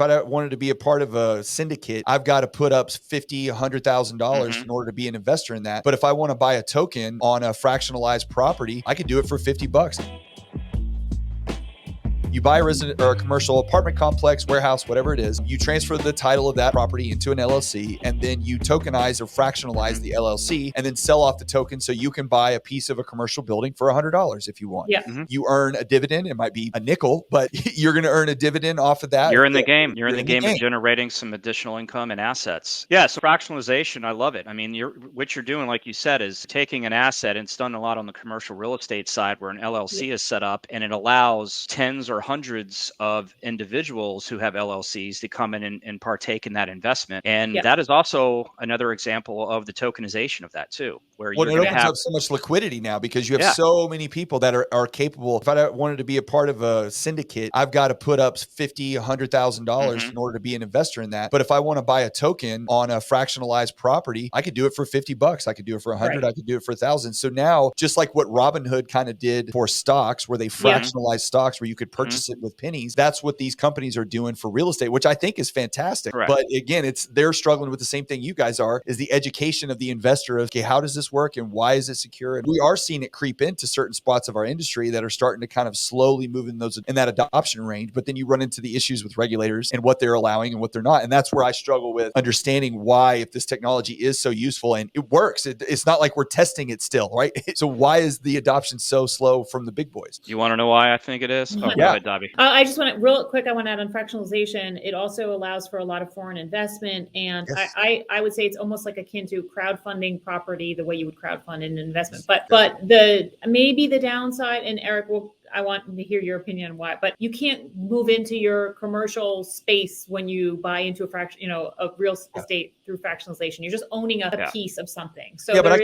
I wanted to be a part of a syndicate, I've got to put up $50,000, $100,000 in order to be an investor in that. But if I want to buy a token on a fractionalized property, I could do it for $50. You buy a resident or a commercial apartment complex, warehouse, whatever it is. You transfer the title of that property into an LLC, and then you tokenize or fractionalize the LLC, and then sell off the token so you can buy a piece of a commercial building for $100 if you want. Yeah. You earn a dividend. It might be a nickel, but you're going to earn a dividend off of that. You're in the game. You're in the game of generating some additional income and assets. Yeah. So fractionalization, I love it. I mean, what you're doing, like you said, is taking an asset, and it's done a lot on the commercial real estate side where an LLC is set up, and it allows tens or hundreds of individuals who have LLCs to come in and partake in that investment. And that is also another example of the tokenization of that too, where it opens up so much liquidity now because you have so many people that are capable. If I wanted to be a part of a syndicate, I've got to put up $50,000, $100,000 in order to be an investor in that. But if I want to buy a token on a fractionalized property, I could do it for $50. I could do it for 100. I could do it for 1,000. So now, just like what Robinhood kind of did for stocks, where they fractionalized stocks, where you could purchase it with pennies, that's what these companies are doing for real estate, which I think is fantastic. Correct. But again, they're struggling with the same thing you guys are, is the education of the investor of, okay, how does this work and why is it secure? And we are seeing it creep into certain spots of our industry that are starting to kind of slowly move in that adoption range. But then you run into the issues with regulators and what they're allowing and what they're not. And that's where I struggle with understanding why, if this technology is so useful and it works, it's not like we're testing it still, right? So why is the adoption so slow from the big boys? You want to know why I think it is? Oh, go ahead, Dobby. I just want to real quick. I want to add on fractionalization. It also allows for a lot of foreign investment, and I would say it's almost like akin to crowdfunding property, the way you would crowdfund an investment. But maybe the downside, and Eric, I want to hear your opinion on why, but you can't move into your commercial space when you buy into a real estate through fractionalization. You're just owning a piece of something. So but I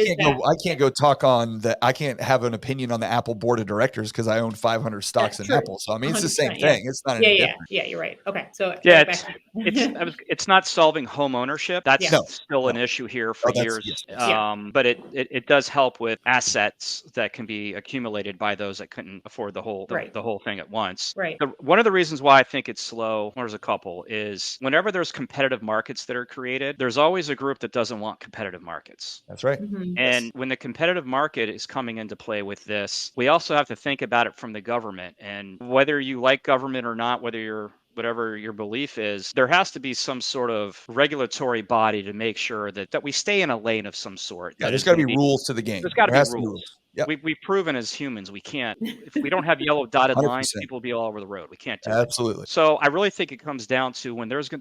can't go talk on that. I can't have an opinion on the Apple board of directors because I own 500 stocks in Apple. So I mean, it's the same thing. It's not any different. Yeah, you're right. Okay. So it's not solving home ownership. That's still an issue here for years. But it does help with assets that can be accumulated by those that couldn't afford the whole thing at once. Right. One of the reasons why I think it's slow, there's a couple, is whenever there's competitive markets that are created, there's always a group that doesn't want competitive markets. That's right. And when the competitive market is coming into play with this, we also have to think about it from the government. And whether you like government or not, whatever your belief is, there has to be some sort of regulatory body to make sure that we stay in a lane of some sort. Yeah, there's got to be rules to the game. There's got to be rules. Yep. We've proven as humans we can't. If we don't have yellow dotted 100%. Lines, people will be all over the road. We can't do it. Absolutely. So I really think it comes down to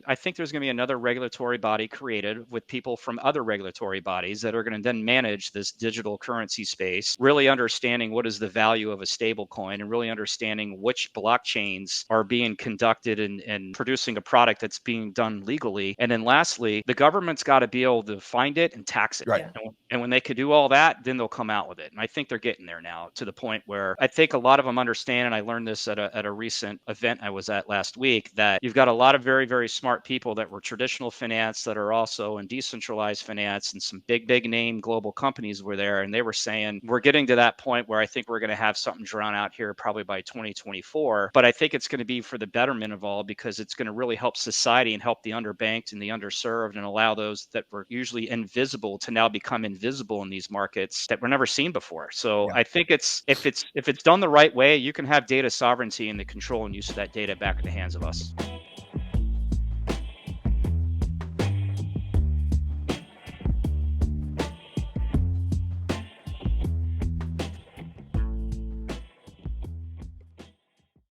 I think there's going to be another regulatory body created with people from other regulatory bodies that are going to then manage this digital currency space, really understanding what is the value of a stable coin and really understanding which blockchains are being conducted and producing a product that's being done legally. And then lastly, the government's got to be able to find it and tax it. Right. And when they could do all that, then they'll come out with it. And I think they're getting there now, to the point where I think a lot of them understand, and I learned this at a recent event I was at last week, that you've got a lot of very, very smart people that were traditional finance that are also in decentralized finance, and some big name global companies were there. And they were saying, we're getting to that point where I think we're going to have something drawn out here probably by 2024. But I think it's going to be for the betterment of all, because it's going to really help society and help the underbanked and the underserved, and allow those that were usually invisible to now become invisible in these markets that were never seen before. So I think if it's done the right way, you can have data sovereignty and the control and use of that data back in the hands of us.